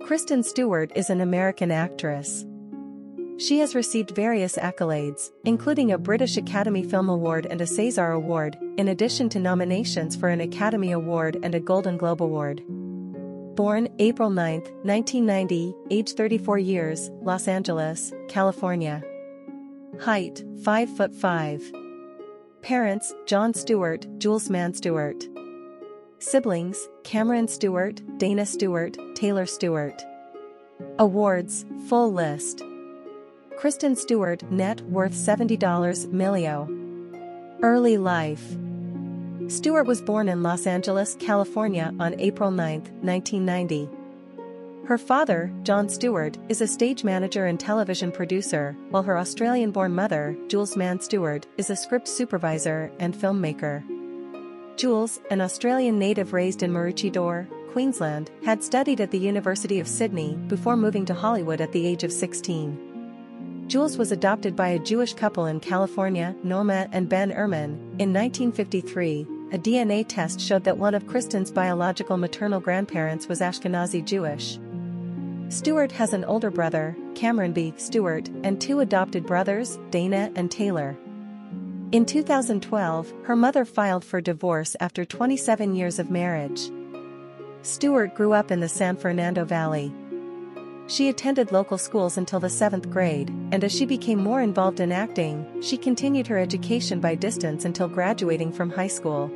Kristen Stewart is an American actress. She has received various accolades, including a British Academy Film Award and a César Award, in addition to nominations for an Academy Award and a Golden Globe Award. Born April 9, 1990, age 34 years, Los Angeles, California. Height, 5'5". Parents, Jon Stewart, Jules Stewart. Siblings, Cameron Stewart, Dana Stewart, Taylor Stewart. Awards, full list. Kristen Stewart, net worth $70 million. Early life. Stewart was born in Los Angeles, California on April 9, 1990. Her father, Jon Stewart, is a stage manager and television producer, while her Australian-born mother, Jules Stewart, is a script supervisor and filmmaker. Jules, an Australian native raised in Maroochydore, Queensland, had studied at the University of Sydney before moving to Hollywood at the age of 16. Jules was adopted by a Jewish couple in California, Norma and Ben Ehrman. In 1953, a DNA test showed that one of Kristen's biological maternal grandparents was Ashkenazi Jewish. Stewart has an older brother, Cameron B. Stewart, and two adopted brothers, Dana and Taylor. In 2012, her mother filed for divorce after 27 years of marriage. Stewart grew up in the San Fernando Valley. She attended local schools until the 7th grade, and as she became more involved in acting, she continued her education by distance until graduating from high school.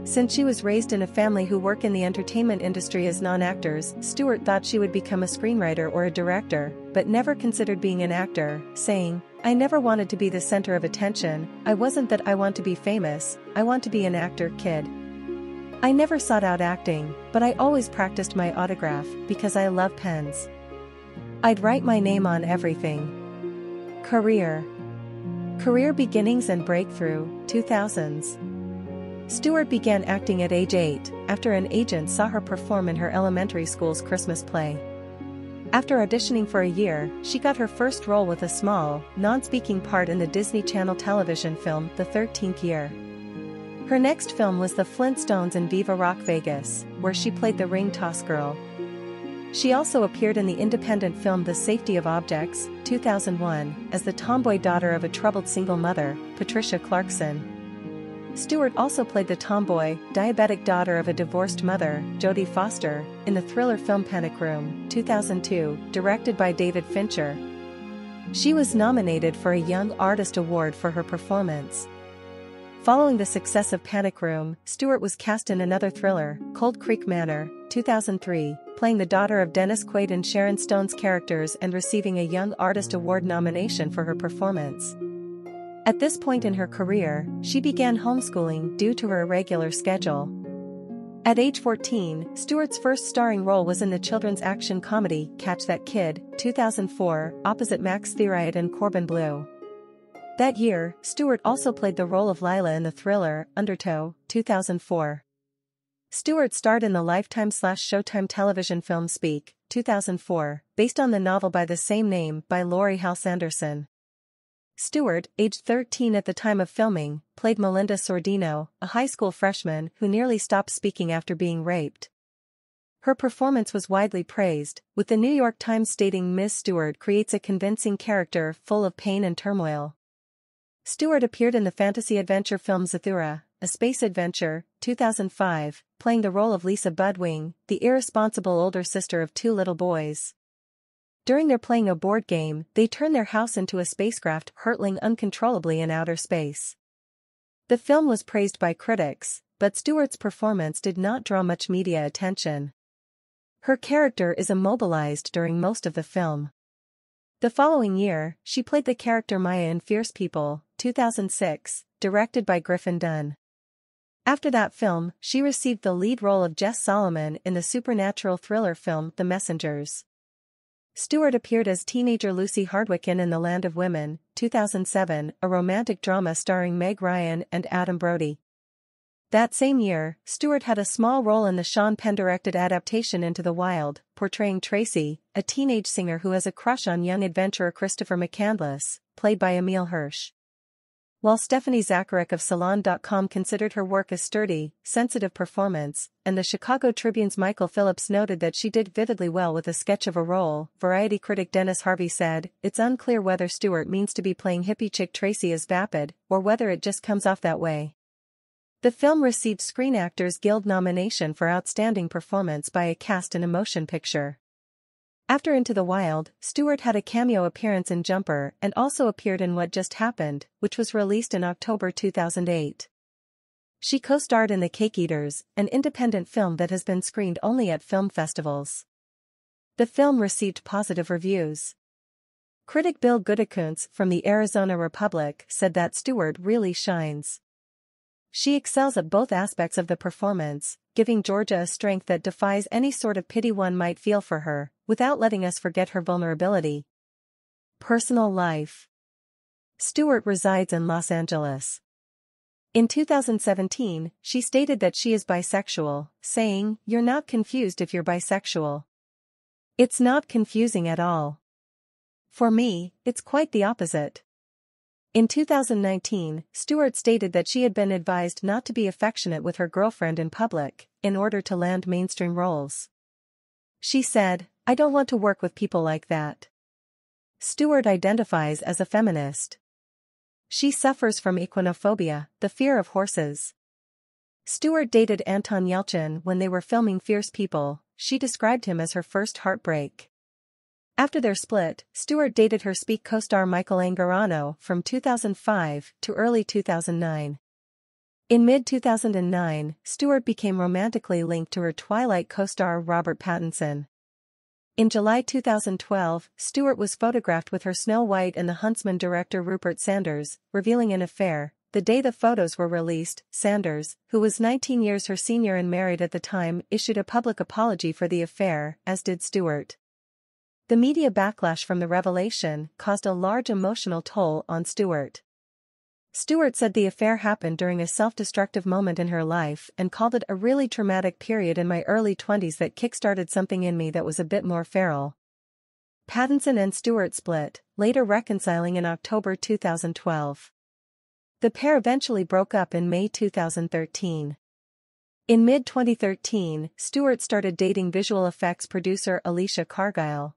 Since she was raised in a family who work in the entertainment industry as non-actors, Stewart thought she would become a screenwriter or a director, but never considered being an actor, saying, "I never wanted to be the center of attention. I wasn't that I want to be famous, I want to be an actor, kid. I never sought out acting, but I always practiced my autograph because I love pens. I'd write my name on everything." Career beginnings and breakthrough, 2000s. Stewart began acting at age 8, after an agent saw her perform in her elementary school's Christmas play. After auditioning for a year, she got her first role with a small, non-speaking part in the Disney Channel television film The 13th Year. Her next film was The Flintstones in Viva Rock Vegas, where she played the ring toss girl. She also appeared in the independent film The Safety of Objects, 2001, as the tomboy daughter of a troubled single mother, Patricia Clarkson. Stewart also played the tomboy, diabetic daughter of a divorced mother, Jodie Foster, in the thriller film Panic Room, 2002, directed by David Fincher. She was nominated for a Young Artist Award for her performance. Following the success of Panic Room, Stewart was cast in another thriller, Cold Creek Manor, 2003, playing the daughter of Dennis Quaid and Sharon Stone's characters and receiving a Young Artist Award nomination for her performance. At this point in her career, she began homeschooling due to her irregular schedule. At age 14, Stewart's first starring role was in the children's action comedy Catch That Kid, 2004, opposite Max Thieriot and Corbin Bleu. That year, Stewart also played the role of Lila in the thriller Undertow, 2004. Stewart starred in the Lifetime/Showtime television film Speak, 2004, based on the novel by the same name by Laurie Halse Anderson. Stewart, aged 13 at the time of filming, played Melinda Sordino, a high school freshman who nearly stopped speaking after being raped. Her performance was widely praised, with the New York Times stating Ms. Stewart creates a convincing character full of pain and turmoil. Stewart appeared in the fantasy-adventure film Zathura, a space adventure, 2005, playing the role of Lisa Budwing, the irresponsible older sister of two little boys. During their playing a board game, they turn their house into a spacecraft hurtling uncontrollably in outer space. The film was praised by critics, but Stewart's performance did not draw much media attention. Her character is immobilized during most of the film. The following year, she played the character Maya in Fierce People, 2006, directed by Griffin Dunne. After that film, she received the lead role of Jess Solomon in the supernatural thriller film The Messengers. Stewart appeared as teenager Lucy Hardwicken in The Land of Women, 2007, a romantic drama starring Meg Ryan and Adam Brody. That same year, Stewart had a small role in the Sean Penn-directed adaptation Into the Wild, portraying Tracy, a teenage singer who has a crush on young adventurer Christopher McCandless, played by Emile Hirsch. While Stephanie Zacharek of Salon.com considered her work a sturdy, sensitive performance, and the Chicago Tribune's Michael Phillips noted that she did vividly well with a sketch of a role, Variety critic Dennis Harvey said, "It's unclear whether Stewart means to be playing hippie chick Tracy as vapid, or whether it just comes off that way." The film received Screen Actors Guild nomination for Outstanding Performance by a Cast in a Motion Picture. After Into the Wild, Stewart had a cameo appearance in Jumper and also appeared in What Just Happened, which was released in October 2008. She co-starred in The Cake Eaters, an independent film that has been screened only at film festivals. The film received positive reviews. Critic Bill Gutekunst from the Arizona Republic said that Stewart really shines. She excels at both aspects of the performance, giving Georgia a strength that defies any sort of pity one might feel for her, without letting us forget her vulnerability. Personal life. Stewart resides in Los Angeles. In 2017, she stated that she is bisexual, saying, "You're not confused if you're bisexual. It's not confusing at all. For me, it's quite the opposite." In 2019, Stewart stated that she had been advised not to be affectionate with her girlfriend in public, in order to land mainstream roles. She said, "I don't want to work with people like that." Stewart identifies as a feminist. She suffers from equinophobia, the fear of horses. Stewart dated Anton Yelchin when they were filming Fierce People. She described him as her first heartbreak. After their split, Stewart dated her Speak co-star Michael Angarano from 2005 to early 2009. In mid-2009, Stewart became romantically linked to her Twilight co-star Robert Pattinson. In July 2012, Stewart was photographed with her Snow White and the Huntsman director Rupert Sanders, revealing an affair. The day the photos were released, Sanders, who was 19 years her senior and married at the time, issued a public apology for the affair, as did Stewart. The media backlash from the revelation caused a large emotional toll on Stewart. Stewart said the affair happened during a self-destructive moment in her life and called it a really traumatic period in my early 20s that kick-started something in me that was a bit more feral. Pattinson and Stewart split, later reconciling in October 2012. The pair eventually broke up in May 2013. In mid-2013, Stewart started dating visual effects producer Alicia Cargile.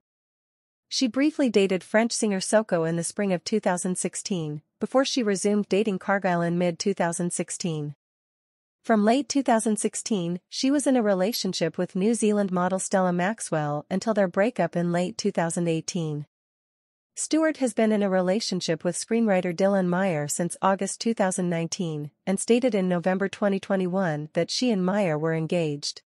She briefly dated French singer Soko in the spring of 2016, before she resumed dating Cargile in mid-2016. From late 2016, she was in a relationship with New Zealand model Stella Maxwell until their breakup in late 2018. Stewart has been in a relationship with screenwriter Dylan Meyer since August 2019, and stated in November 2021 that she and Meyer were engaged.